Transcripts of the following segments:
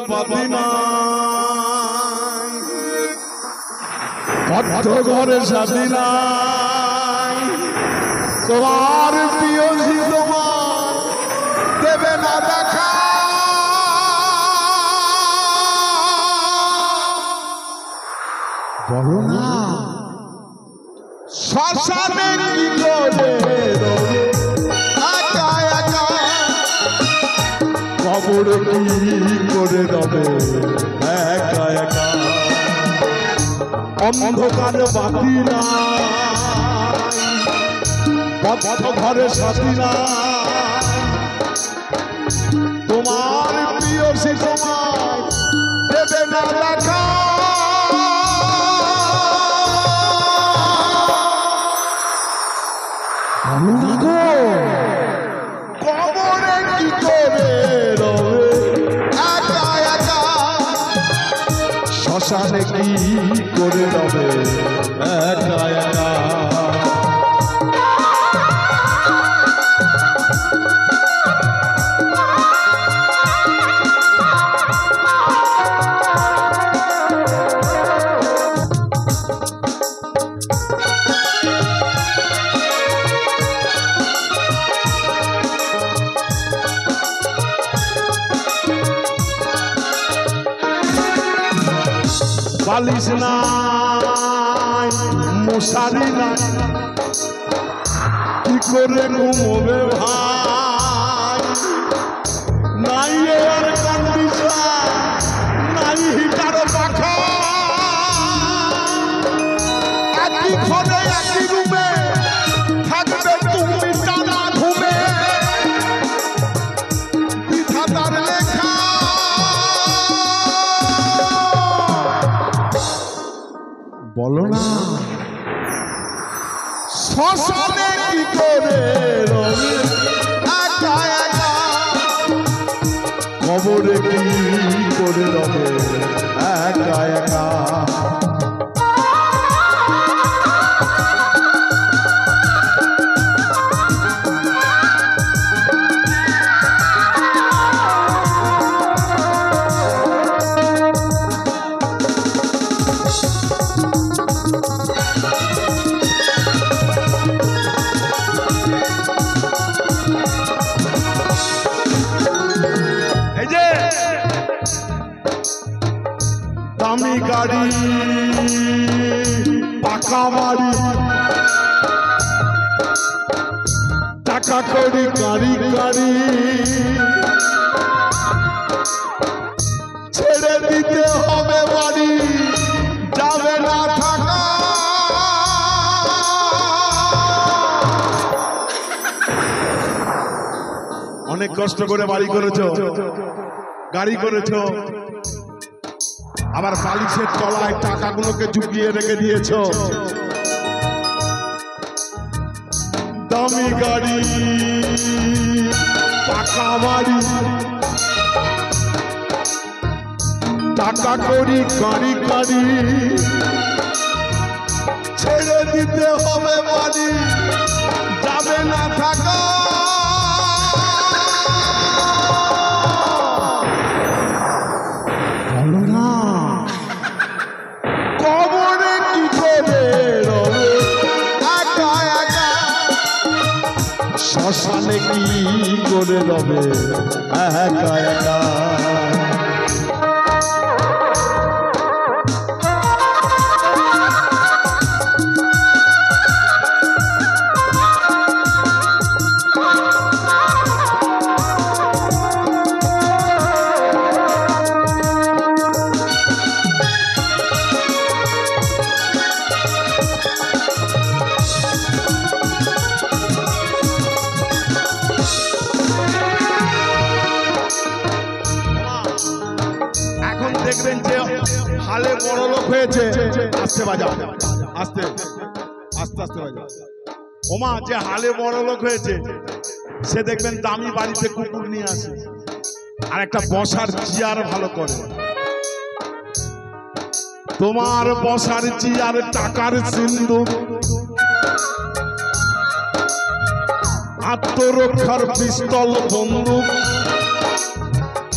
পাতি না বদ্ধ ঘরে সাথী নাই তোমার প্রিয়সী তোমার দেবে না দেখা বলো না শ্মশানে কি করে একা একা কবরে কি করে রবে একা একা অন্ধকারে বাতি না বদ্ধ ঘরে সাথী না তোমার প্রিয়সী তোমায় দেবে না দেখা কবরে কি করে রবে একা একা শ্মশানে কি করে রবে একা একা বালিশ নাই মশারি নাই কি করে ঘুমোবে ভাই নাই এয়ার কন্ডিশন নাই হিটার পাখা একই ঘরে একই রুমে থাকবে তুমি টানা ঘুমে বিধাতার লেখা বলো না শ্মশানে কি করে রবে একা একা কবরে কি করে রবে একা একা দামি গাড়ি পাকা বাড়ি টাকা করি গাড়ি গাড়ি ছেড়ে দিতে হবে বাড়ি যাবে না থাকা অনেক কষ্ট করে বাড়ি করেছো গাড়ি করেছো আবার বালিশের তলায় টাকাগুলোকে ঝুঁকিয়ে রেখে দিয়েছ দামি গাড়ি পাকা বাড়ি টাকা করি গাড়ি গাড়ি ছেড়ে দিতে হবে বাড়ি যাবে না থাকা বলো না কবরে কি করে রবে একা একা শ্মশানে কি করে রবে একা একা দেখবেন যে হালে বড় লোক হয়েছে আস্তে বাজাও আস্তে আস্তে আস্তে বাজাও ওমা যে হালে বড় লোক হয়েছে সে দেখবেন দামি বাড়িতে কুকুর নিয়ে আসে আর একটা বসার চেয়ার ভালো করে তোমার বসার চেয়ার টাকার সিন্ধুক আত্মরক্ষার পিস্তল বন্দুক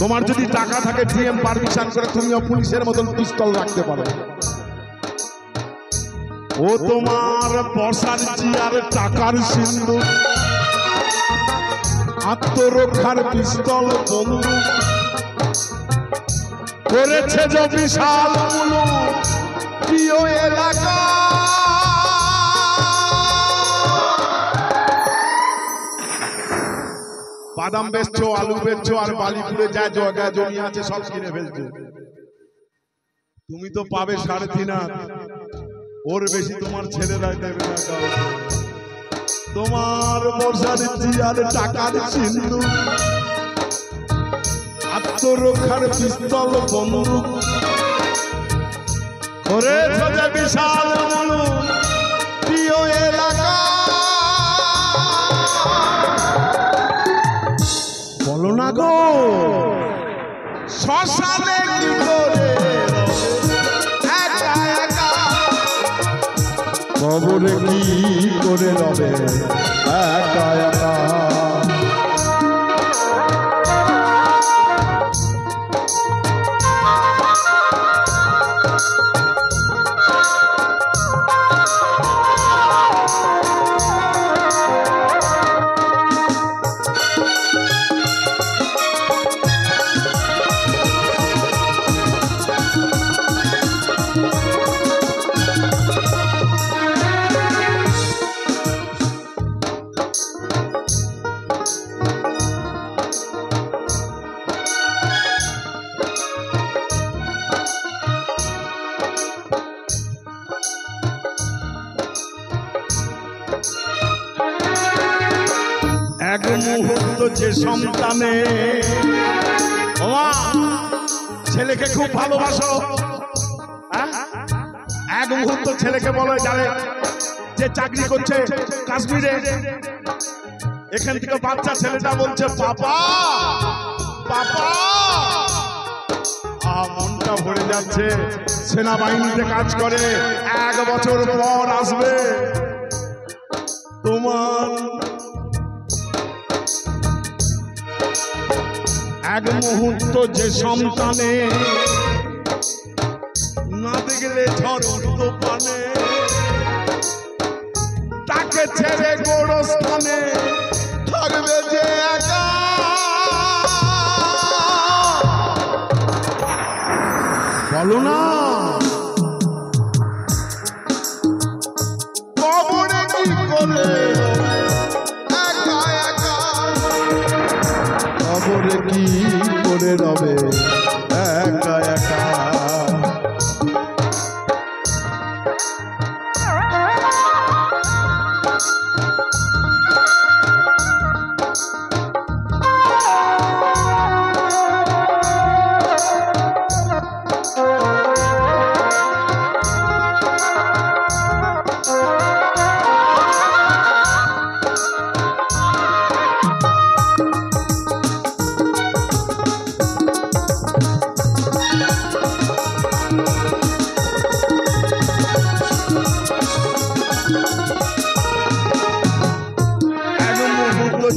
তোমার যদি টাকা থাকে ডিএম পারমিশন করে তুমিও পুলিশের মতন পিস্তল রাখতে পারো। ও তোমার বর্ষার জিয়ার টাকার সিন্ধু, আত্মরক্ষার পিস্তল বন্দুক করেছে যে বিশাল মুলুক প্রিয় এলাকা। বাদাম বেচছো, আলু বেচছো, আর বালিপুরে যা জায়গা জমি আছে সব কিনে ফেলছো। তুমি তো পাবে 3.5, ওর বেশি তোমার ছেলেরাই দেবে না। তোমার বর্ষার জিয়ার টাকার সিন্ধু, আত্মরক্ষার পিস্তল বন্দুক করেছে যে বিশাল মুলুক প্রিয় এলাকা। বলো না গো শ্মশানে কি করে একা একা, কবরে কি করে রবে একা একা। এক মুহূর্ত যে সন্তানে, ছেলেকে খুব ভালোবাসো, এক মুহূর্ত ছেলেকে বলো যারে যে চাকরি করছে কাশ্মীরে, এখান থেকে বাচ্চা ছেলেটা বলছে পাপা পাপা, মনটা ভরে যাচ্ছে। সেনাবাহিনীতে কাজ করে, 1 বছর পর আসবে। তোমার এক মুহূর্ত যে সন্তানে না দেখলে ঝড় উঠতো পানে, তাকে ছেড়ে গোরস্থানে থাকবে যে একা। বলো না কবরে কি করে একা একা, কবরে কি করে রবে একা একা।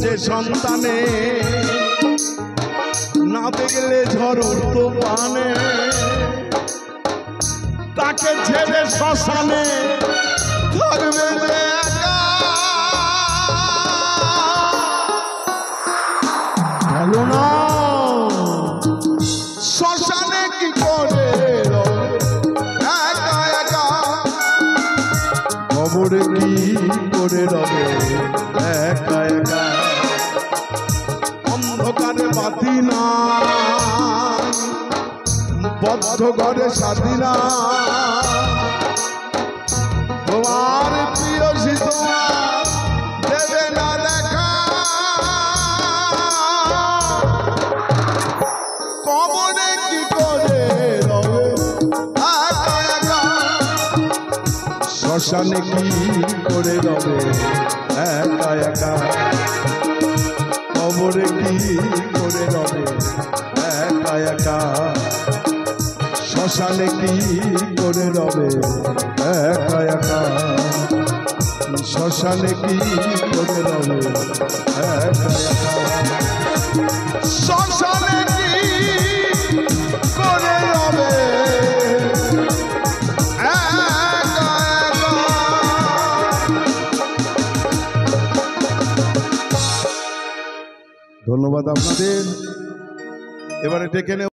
যে সন্তানে না দেখলে ঝড় উঠতো পানে, তাকে ছেড়ে শ্মশানে থাকবে যে একা। ভালো না শ্মশানে কি করে একা একা, কবরে কি করে রবে একা একা। অন্ধকারে বাতি না, বদ্ধ ঘরে সাথী না, তোমার প্রিয় সীতা দেবে না দেখা। কবরে কি করে রবে একা একা, শ্মশানে কি করে রবে একা একা। কবরে কি করে রবে একা একা, শ্মশানে কি করে রবে একা একা। শ্মশানে কি করে রবে একা একা, শ্মশানে কি রবে একা একা। ধন্যবাদ আপনাদের। এবারে ডেকে নেব